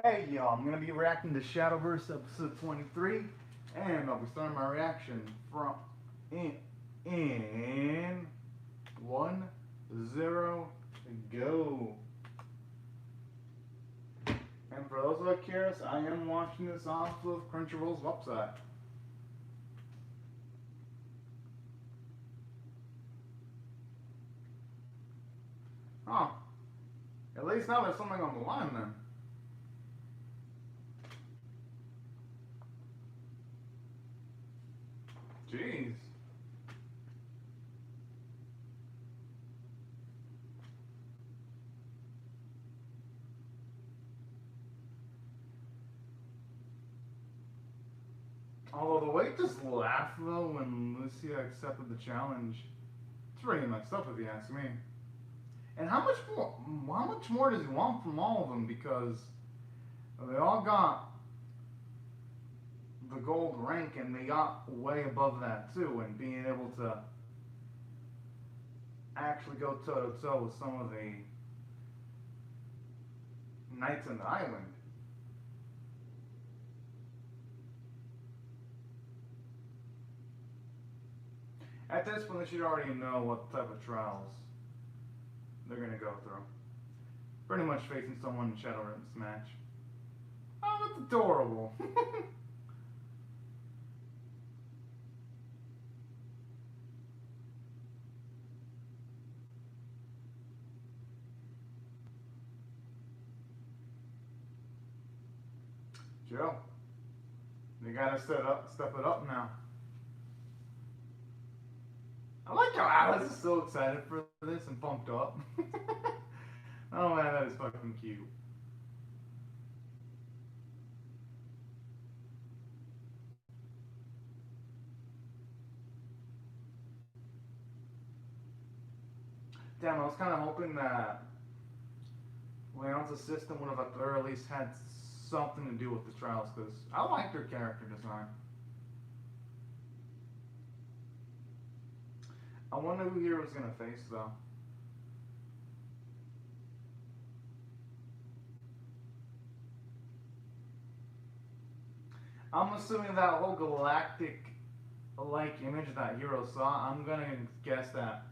Hey y'all, I'm gonna be reacting to Shadowverse episode 23, and I'll be starting my reaction from in 1-0 go. And for those who are curious, I am watching this off of Crunchyroll's website. Huh. At least now there's something on the line then. Jeez. Although the way just laughed though when Lucia accepted the challenge, it's really messed up if you ask me. And how much more? How much more does he want from all of them? Because they all got the gold rank, and they got way above that too. And being able to actually go toe to toe with some of the knights in the island. At this point, they should already know what type of trials they're gonna go through. Pretty much facing someone in Shadowverse match. Oh, that's adorable. Joe, they gotta step it up now. I like how Alice is so excited for this and pumped up. Oh man, that is fucking cute. Damn, I was kind of hoping that Leon's assistant would have at least had something to do with the trials, because I liked her character design. I wonder who Hero's gonna face though. I'm assuming that whole galactic like image that Hero saw, I'm gonna guess that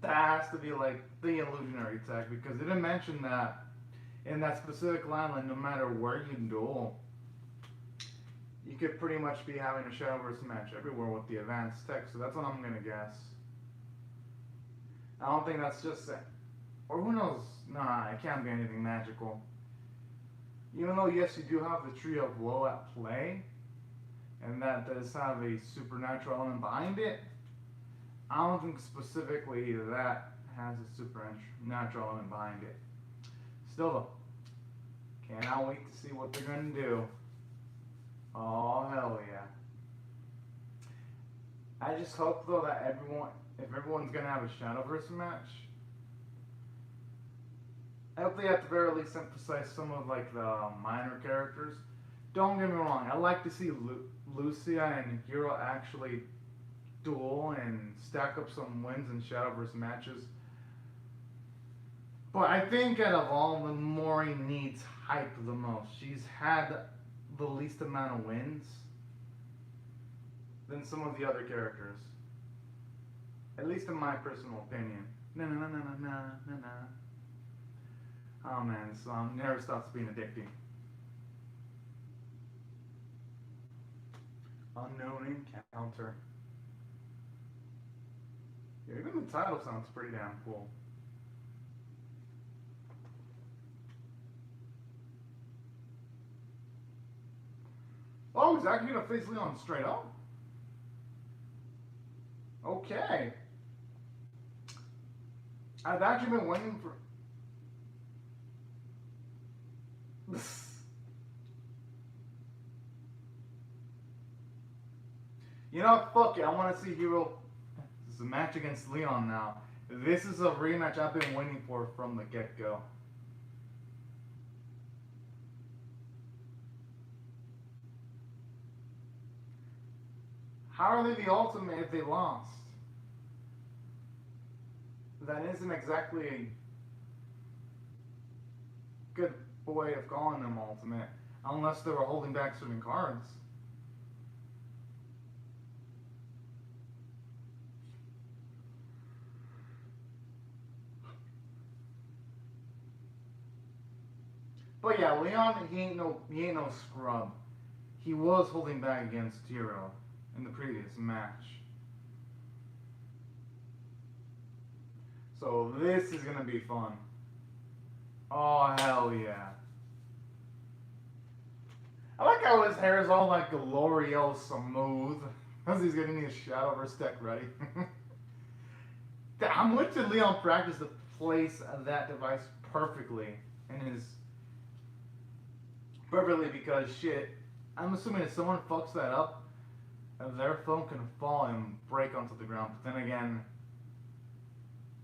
that has to be like the illusionary tech, because they didn't mention that in that specific line, like no matter where you duel, you could pretty much be having a Shadowverse match everywhere with the advanced tech, so that's what I'm gonna guess. I don't think that's just it. Or who knows? Nah, it can't be anything magical. Even though, yes, you do have the Tree of Woe at play, and that does have a supernatural element behind it, I don't think specifically that has a supernatural element behind it. Still though, cannot wait to see what they're gonna do. Oh hell yeah. I just hope though that if everyone's gonna have a Shadowverse match, I hope they at the very least emphasize some of like the minor characters. Don't get me wrong, I like to see Lucia and Hero actually duel and stack up some wins in Shadowverse matches. But I think out of all of them, Mori needs hype the most. She's had the least amount of wins than some of the other characters. At least in my personal opinion. Na na na na na na na na. Oh man, this song never stops being addicting. Unknown encounter. Yeah, even the title sounds pretty damn cool. Oh, he's actually gonna face Leon straight up? Okay. I've actually been waiting for. You know, fuck it. I want to see Hero. This is a match against Leon now. This is a rematch I've been waiting for from the get go. How are they the ultimate if they lost? That isn't exactly good way of calling them ultimate, unless they were holding back certain cards. But yeah, Leon, he ain't no scrub. He was holding back against Hero in the previous match. So this is gonna be fun. Oh hell yeah. I like how his hair is all like L'Oreal smooth as he's getting his Shadowverse deck ready. How much did Leon practice to place that device perfectly in his perfectly because shit. I'm assuming if someone fucks that up, their phone can fall and break onto the ground. But then again,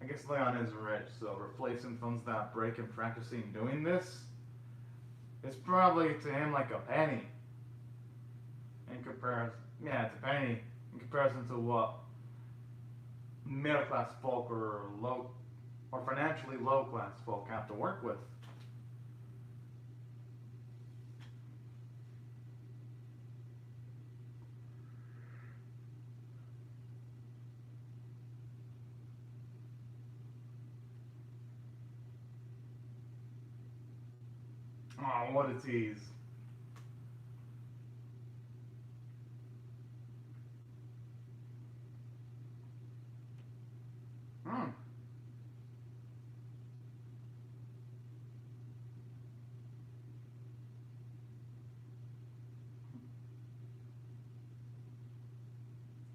I guess Leon is rich, so replacing phones that break and practicing doing this is probably to him like a penny. In comparison, yeah, it's a penny in comparison to what middle class folk or low or financially low class folk have to work with. Oh, what a tease. Hmm.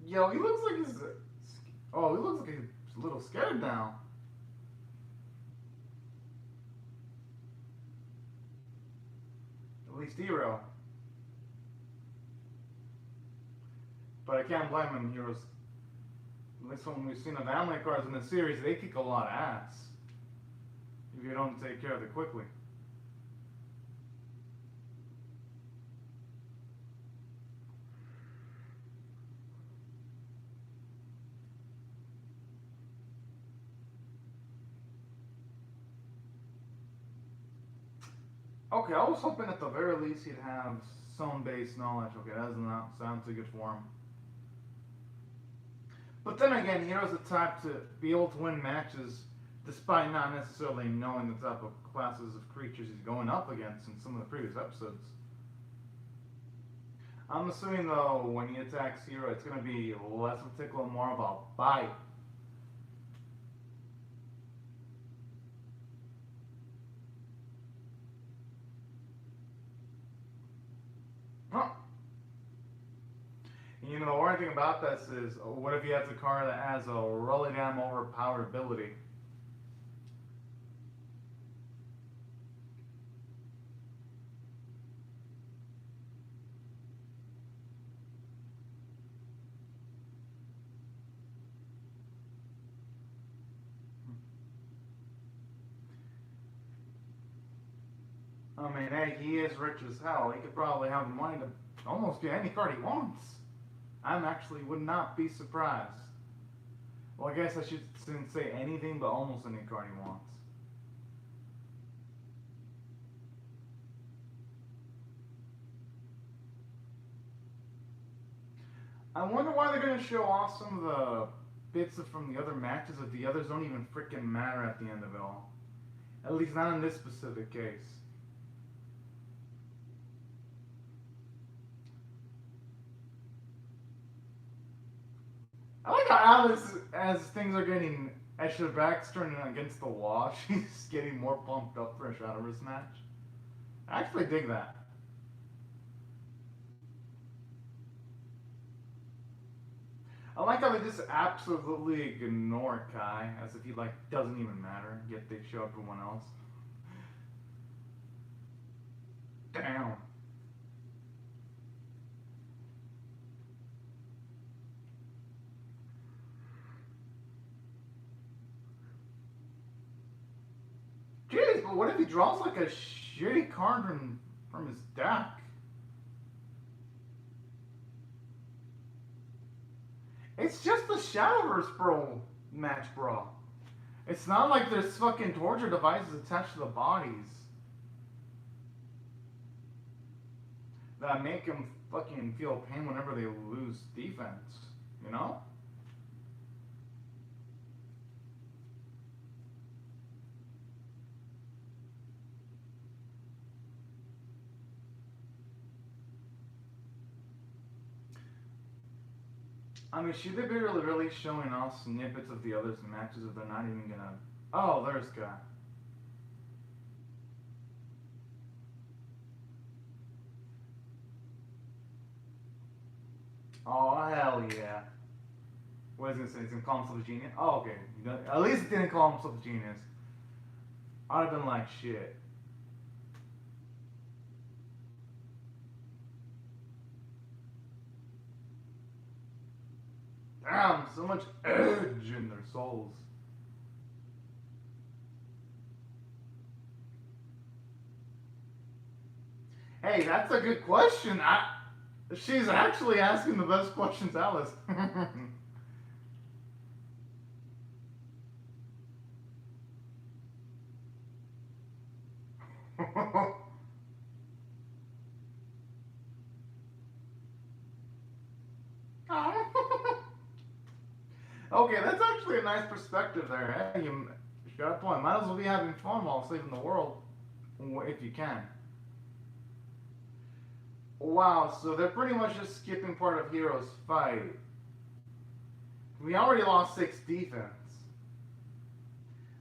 Yo, he looks like he's. Oh, he looks like he's a little scared now. At least Hero. But I can't blame him. Heroes. At least when we've seen the family cards in the series, they kick a lot of ass if you don't take care of it quickly. Okay, I was hoping at the very least he'd have some base knowledge. Okay, that does not sound too good for him. But then again, Hero's the type to be able to win matches despite not necessarily knowing the type of classes of creatures he's going up against in some of the previous episodes. I'm assuming though, when he attacks Hero, it's going to be less of a tickle and more of a bite. Huh. You know, the worrying thing about this is, what if he has a card that has a really damn overpowered ability? I mean, hey, he is rich as hell. He could probably have the money to almost get any card he wants. I'm actually would not be surprised. Well, I guess I shouldn't say anything, but almost any card he wants. I wonder why they're going to show off some of the bits from the other matches if the others don't even freaking matter at the end of it all. At least not in this specific case. I like how Alice, as things are getting, as her back's turning against the wall, she's getting more pumped up for a Shadowverse match. I actually dig that. I like how they just absolutely ignore Kai, as if he like doesn't even matter, yet they show everyone else. Damn. Jeez, but what if he draws like a shitty card from his deck? It's just the Shadowverse bro match, bro. It's not like there's fucking torture devices attached to the bodies. that make them fucking feel pain whenever they lose defense. You know? I mean, should they be really showing off snippets of the others' matches if they're not even gonna? Oh, there's guy. Oh hell yeah! What is he gonna say? He's gonna call himself a genius? Oh okay. At least he didn't call himself a genius. I'd have been like shit. Damn, so much edge in their souls. Hey, that's a good question. She's actually asking the best questions, Alice. Okay, that's actually a nice perspective there. Hey, you got a point. Might as well be having fun while saving the world, if you can. Wow, so they're pretty much just skipping part of Hero's fight. We already lost 6 defense.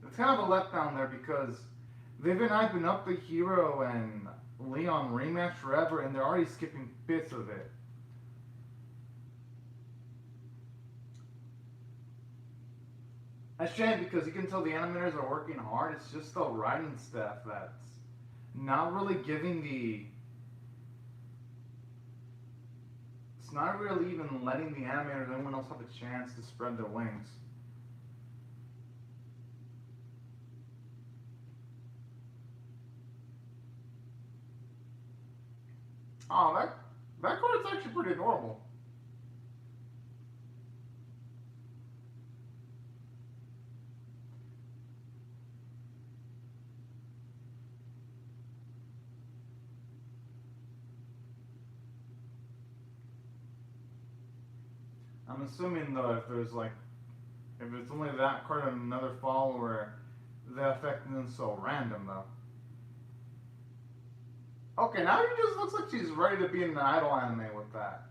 It's kind of a letdown there because they've been hyping up the Hero and Leon rematch forever, and they're already skipping bits of it. A shame because you can tell the animators are working hard. It's just the writing staff that's not really giving the. It's not really even letting the animators or anyone else have a chance to spread their wings. Oh, that card's actually pretty adorable. I'm assuming though, if it's only that card and another follower, the effect isn't so random though. Okay, now she just looks like she's ready to be in the idol anime with that,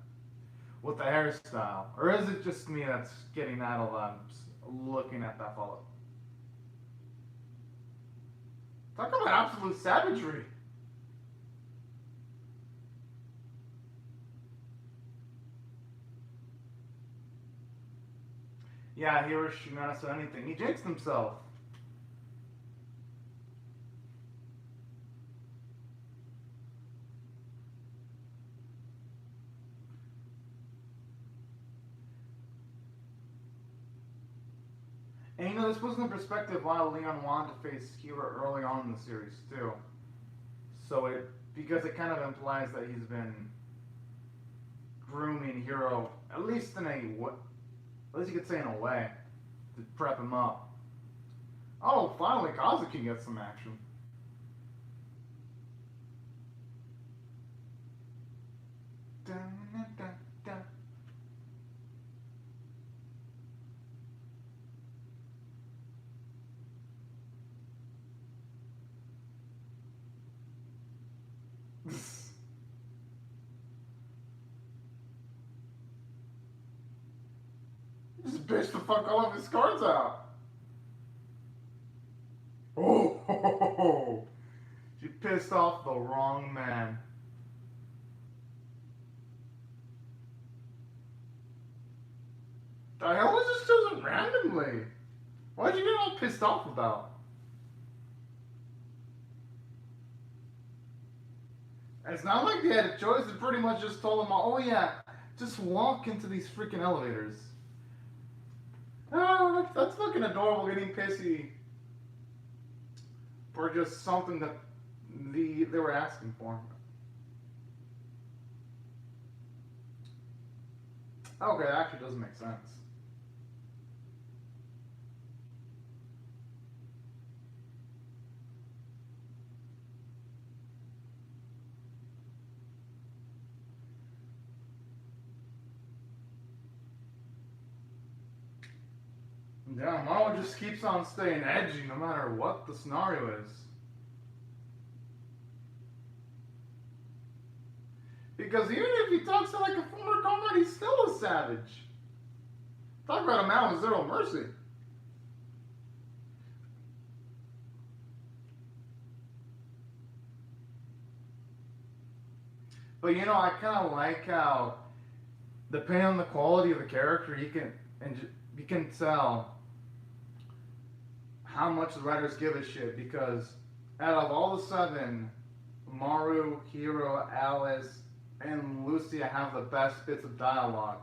with the hairstyle, or is it just me that's getting idle vibes looking at that follow? Talk about absolute savagery. Yeah, Hiroshima said anything. He jinxed himself. And this puts in perspective why Leon wanted to face Hero early on in the series too. Because it kind of implies that he's been grooming Hero, at least you could say in a way, to prep him up. Oh, finally Kazuki gets some action. Dun, dun, dun, dun. Just bitch the fuck all of his cards out. Oh, ho, ho, ho, ho. She pissed off the wrong man. The hell was this chosen randomly? Why'd you get all pissed off about? It's not like they had a choice. They pretty much just told them, oh yeah, just walk into these freaking elevators. Oh, that's looking adorable, getting pissy for just something that they were asking for. Okay, that actually does make sense. Yeah, Marvel just keeps on staying edgy no matter what the scenario is. Because even if he talks to like a former comrade, he's still a savage. Talk about a man with zero mercy. But you know, I kind of like how, depending on the quality of the character, you can tell how much the writers give a shit. Because out of all the seven, Maru, Hiro, Alice, and Lucia have the best bits of dialogue.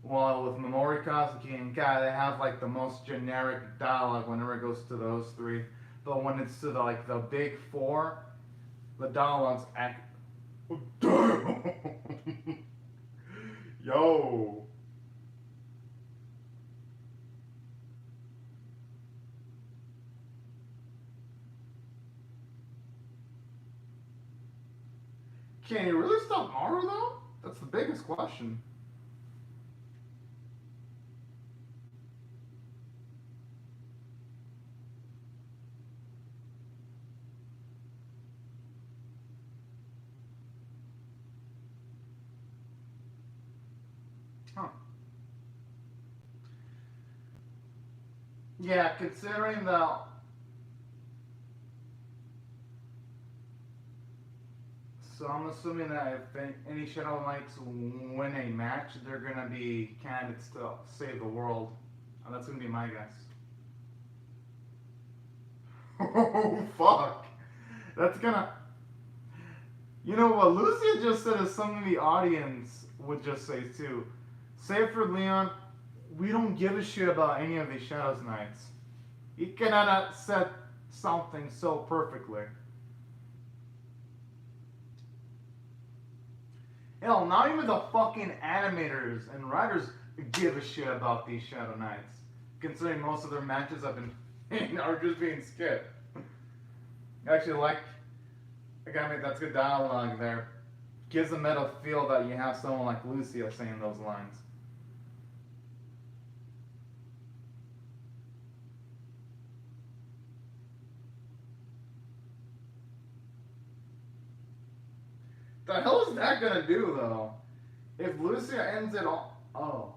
While with Memori, Kazuki, and Kai, they have like the most generic dialogue whenever it goes to those three. But when it's to the big four, the dialogue's act. Oh, damn! Yo. Can you really stop Maru though? That's the biggest question. Huh. Yeah, considering the. So I'm assuming that if any Shadow Knights win a match, they're gonna be candidates to save the world. That's gonna be my guess. Oh fuck! That's gonna. You know what Lucia just said is something the audience would just say too. Save for Leon, we don't give a shit about any of these Shadows Knights. He cannot have said something so perfectly. Hell, not even the fucking animators and writers give a shit about these Shadow Knights, considering most of their matches have been are just being skipped. I actually like. I mean, that's good dialogue there. Gives the meta feel that you have someone like Lucia saying those lines. The hell is that gonna do though? If Lucia ends it all. Oh.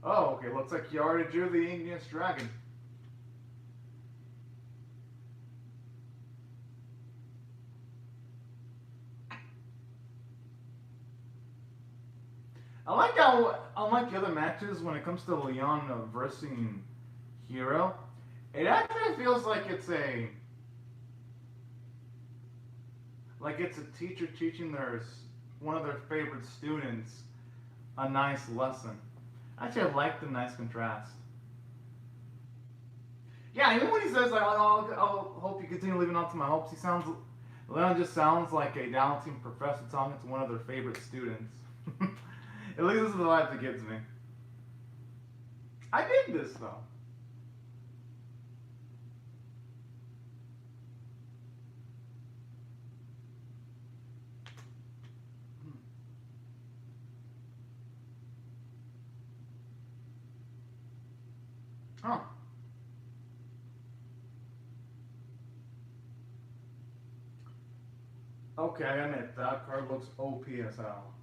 Oh, okay. Looks like you already drew the Igneous Dragon. I like how, unlike the other matches, when it comes to Leon versus Hiro, it actually feels like it's a teacher teaching one of their favorite students a nice lesson. Actually, I like the nice contrast. Yeah, even when he says like, I'll hope you continue living up to my hopes," Leon just sounds like a talented professor talking to one of their favorite students. At least this is the vibe it gives me. I dig this though. Huh. Okay, I admit that card looks OP as hell.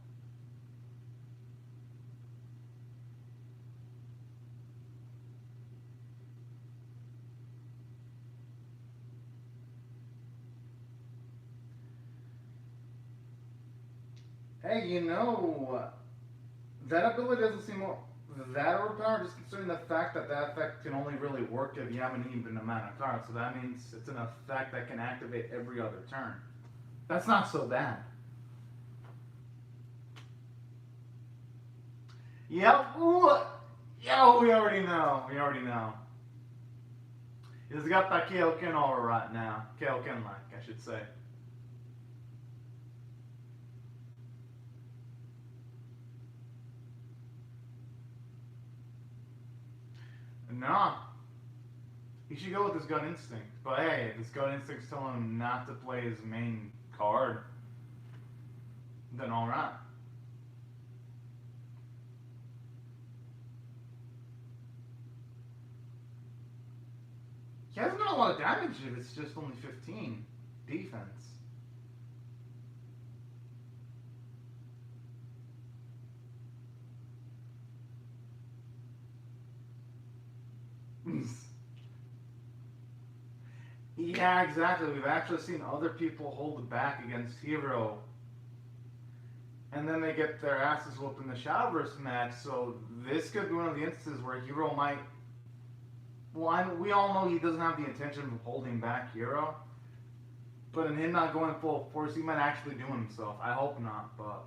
Hey, you know, that ability doesn't seem that overpowered, just considering the fact that that effect can only really work if you have an even amount of cards. So that means it's an effect that can activate every other turn. That's not so bad. Yep. Ooh. Yo, we already know. We already know. He's got that Kaioken aura right now. Kaioken like, I should say. Nah. He should go with his gut instinct. But hey, if his gut instinct's telling him not to play his main card, then alright. He hasn't done a lot of damage if it's just only 15 defense. Yeah, exactly. We've actually seen other people hold it back against Hero, and then they get their asses whooped in the Shadowverse match. So this could be one of the instances where Hero might. Well, we all know he doesn't have the intention of holding back Hero, but in him not going full force, he might actually do himself. I hope not, but.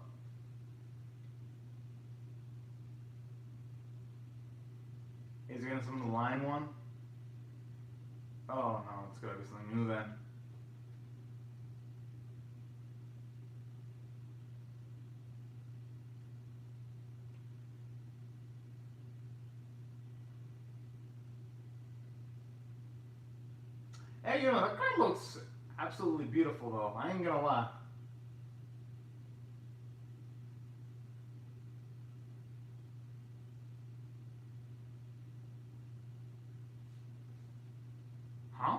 Is he gonna summon the line one? Oh no, it's gotta be something new then. Hey, you know, that card looks absolutely beautiful though. I ain't gonna lie. Huh?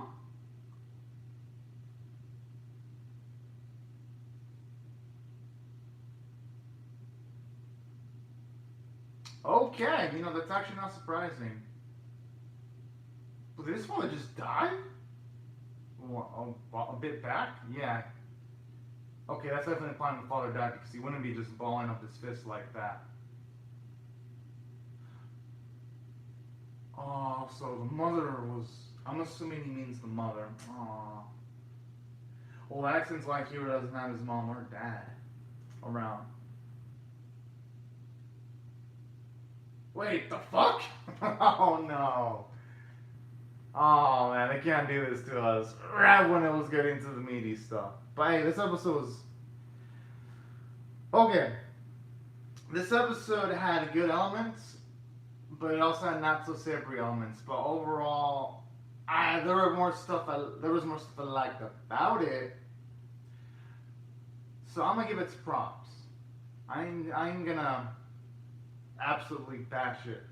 Okay, you know, that's actually not surprising. But did this one just die? A bit back? Yeah. Okay, that's definitely implying the father died because he wouldn't be just balling up his fist like that. Oh, so the mother was. I'm assuming he means the mother. Aww. Well, that explains why Hero doesn't have his mom or dad around. Wait, the fuck? Oh no. Oh man, they can't do this to us right when it was getting to the meaty stuff. But hey, this episode was. Okay. This episode had good elements, but it also had not so savory elements. But overall, there was more stuff I liked about it. So I'm gonna give it props. I ain't gonna absolutely bash it.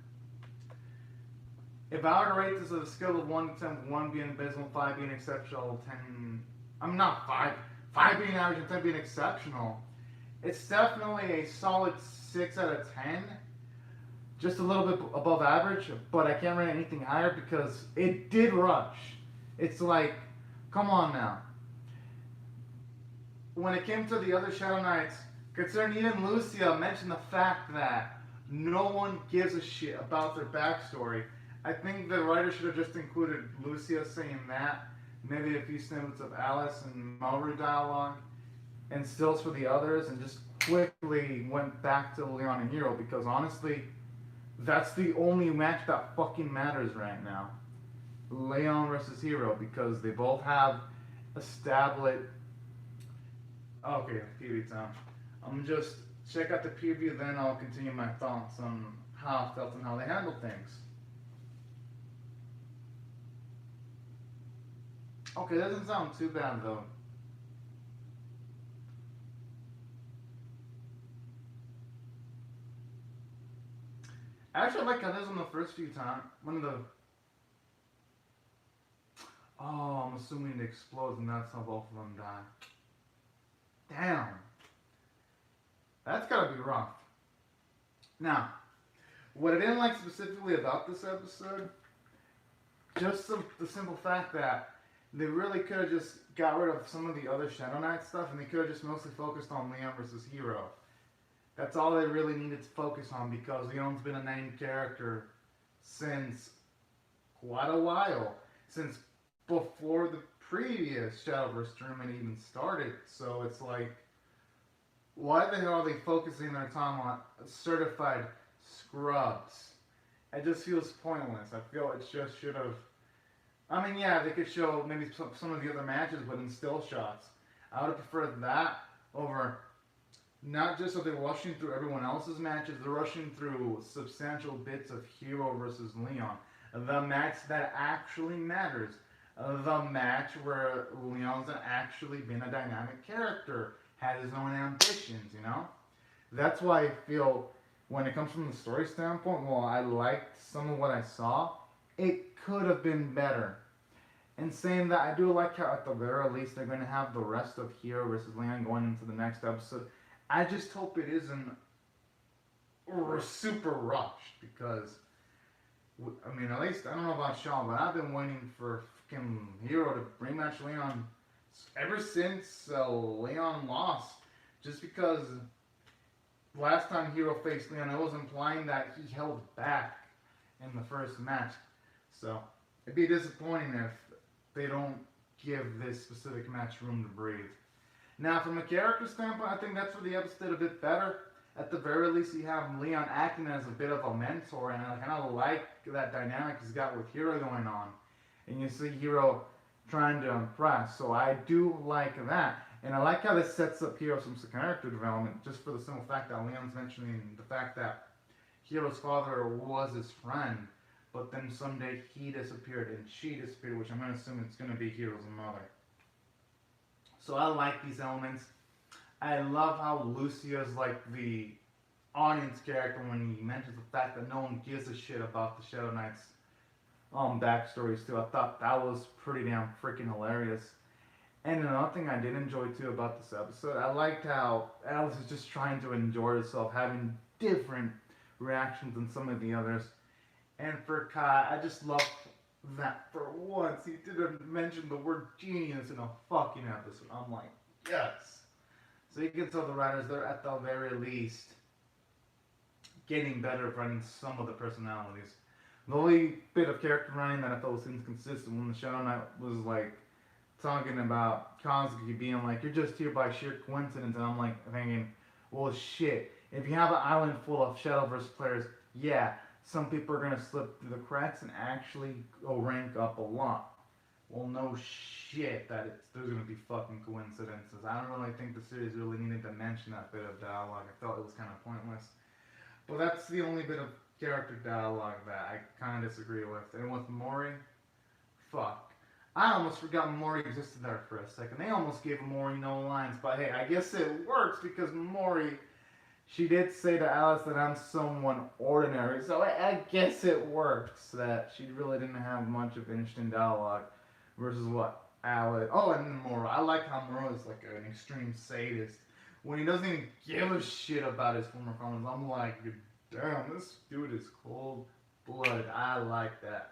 If I were to rate this on a scale of 1 to 10, 1 being abysmal, 5 being exceptional, 10. I'm not 5. 5 being average and 10 being exceptional. It's definitely a solid 6 out of 10. Just a little bit above average, but I can't rate anything higher because it did rush. It's like, come on now. When it came to the other Shadow Knights, considering even Lucia mentioned the fact that no one gives a shit about their backstory, I think the writer should have just included Lucia saying that, maybe a few snippets of Alice and Mauru dialogue, and stills for the others, and just quickly went back to Leon and Hero, because honestly, that's the only match that fucking matters right now. Leon versus Hero, because they both have established. Okay, PV time. I'm just check out the preview, then I'll continue my thoughts on how I felt and how they handled things. Okay, that doesn't sound too bad though. Actually, I like how this one the first few times. One of the. Oh, I'm assuming it explodes and that's how both of them die. Damn. That's gotta be rough. Now, what I didn't like specifically about this episode, just the simple fact that they really could have just got rid of some of the other Shadow Knight stuff and they could have just mostly focused on Leon versus Hero. That's all they really needed to focus on because Leon's been a named character since quite a while. Since before the previous Shadowverse tournament even started. So it's like, why the hell are they focusing their time on certified scrubs? It just feels pointless. I feel it just should have. I mean, yeah, they could show maybe some of the other matches, but in still shots. I would have preferred that over not just that they're rushing through everyone else's matches, they're rushing through substantial bits of Hero versus Leon. The match that actually matters. The match where Leon's actually been a dynamic character, has his own ambitions, you know? That's why I feel, when it comes from the story standpoint, while I liked some of what I saw, it could have been better. And saying that, I do like how at the very least they're going to have the rest of Hero versus Leon going into the next episode. I just hope it isn't super rushed because, I mean, at least, I don't know about Shaw, but I've been waiting for fucking Hero to rematch Leon ever since Leon lost. Just because last time Hero faced Leon, it was implying that he held back in the first match. So it'd be disappointing if they don't give this specific match room to breathe. Now, from a character standpoint, I think that's where the episode did a bit better. At the very least, you have Leon acting as a bit of a mentor, and I kind of like that dynamic he's got with Hero going on. And you see Hero trying to impress, so I do like that. And I like how this sets up Hero some character development, just for the simple fact that Leon's mentioning the fact that Hero's father was his friend, but then someday he disappeared and she disappeared, which I'm going to assume it's going to be Hero's mother. So I like these elements. I love how Lucio's like the audience character when he mentions the fact that no one gives a shit about the Shadow Knights backstories too. I thought that was pretty damn freaking hilarious. And another thing I did enjoy too about this episode, I liked how Alice is just trying to enjoy herself, having different reactions than some of the others. And for Kai, I just love that for once he didn't mention the word genius in a fucking episode. I'm like, yes. So you can tell the writers, they're at the very least getting better at writing some of the personalities. The only bit of character writing that I felt was inconsistent when the Shadow Knight was like talking about Kazuki being like, you're just here by sheer coincidence, and I'm like thinking, well shit, if you have an island full of Shadowverse players, yeah, some people are gonna slip through the cracks and actually go rank up a lot. Well, no shit that there's gonna be fucking coincidences. I don't really think the series really needed to mention that bit of dialogue. I felt it was kind of pointless. But that's the only bit of character dialogue that I kind of disagree with. And with Mori, fuck. I almost forgot Mori existed there for a second. They almost gave Mori no lines, but hey, I guess it works because Mori, she did say to Alice that I'm someone ordinary, so I guess it works that she really didn't have much of interesting dialogue versus what Alice. Oh, and then Moro. I like how Moro is like an extreme sadist. When he doesn't even give a shit about his former comments, I'm like, damn, this dude is cold-blooded. I like that.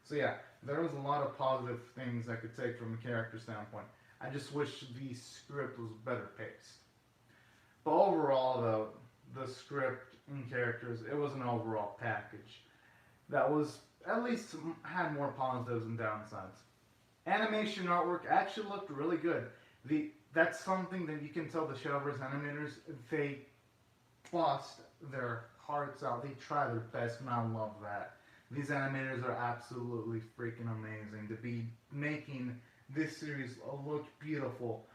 So yeah, there was a lot of positive things I could take from a character standpoint. I just wish the script was better paced. But overall, though, the script and characters, it was an overall package that was, at least had more positives and downsides. Animation artwork actually looked really good. That's something that you can tell the Shadowverse animators, they bust their hearts out. They try their best, and I love that. These animators are absolutely freaking amazing to be making this series look beautiful.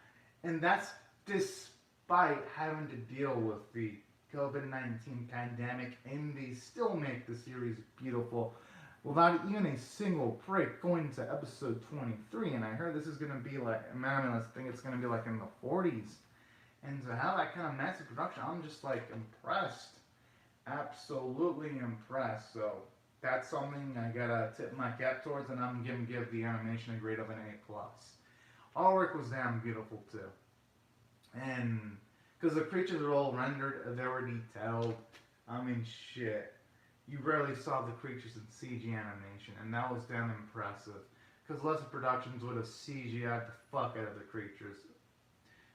And that's despite having to deal with the COVID-19 pandemic, and they still make the series beautiful without even a single break going into episode 23. And I heard this is going to be like, I think it's going to be like in the 40s. And to have that kind of massive production, I'm just like impressed. Absolutely impressed. So that's something I gotta tip my cap towards, and I'm gonna give the animation a grade of an A+. Artwork was damn beautiful too. And because the creatures are all rendered, they were detailed. I mean, shit. You rarely saw the creatures in CG animation, and that was damn impressive. Because lesser productions would have CGI'd the fuck out of the creatures.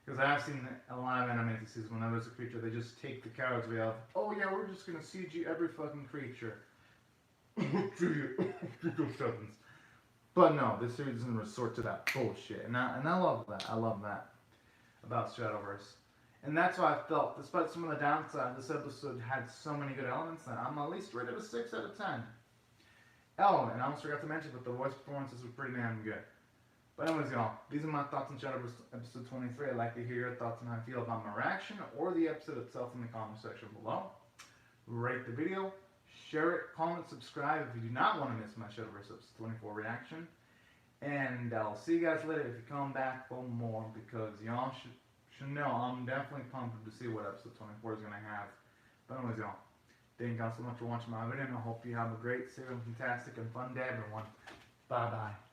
Because I've seen a lot of animated series, whenever there's a creature, they just take the characters way out. Oh yeah, we're just gonna CG every fucking creature. But no, this series doesn't resort to that bullshit. And I love that. I love that about Shadowverse. And that's why I felt, despite some of the downside, this episode had so many good elements that I'm at least rated a 6 out of 10. Oh, and I almost forgot to mention, but the voice performances were pretty damn good. But anyways, y'all, these are my thoughts on Shadowverse episode 23. I'd like to hear your thoughts on how you feel about my reaction or the episode itself in the comment section below. Rate the video, share it, comment, subscribe if you do not want to miss my Shadowverse episode 24 reaction. And I'll see you guys later if you come back for more, because y'all should know I'm definitely pumped to see what episode 24 is going to have. But anyways, y'all, thank y'all so much for watching my video, and I hope you have a great, safe, and fantastic, and fun day, everyone. Bye-bye.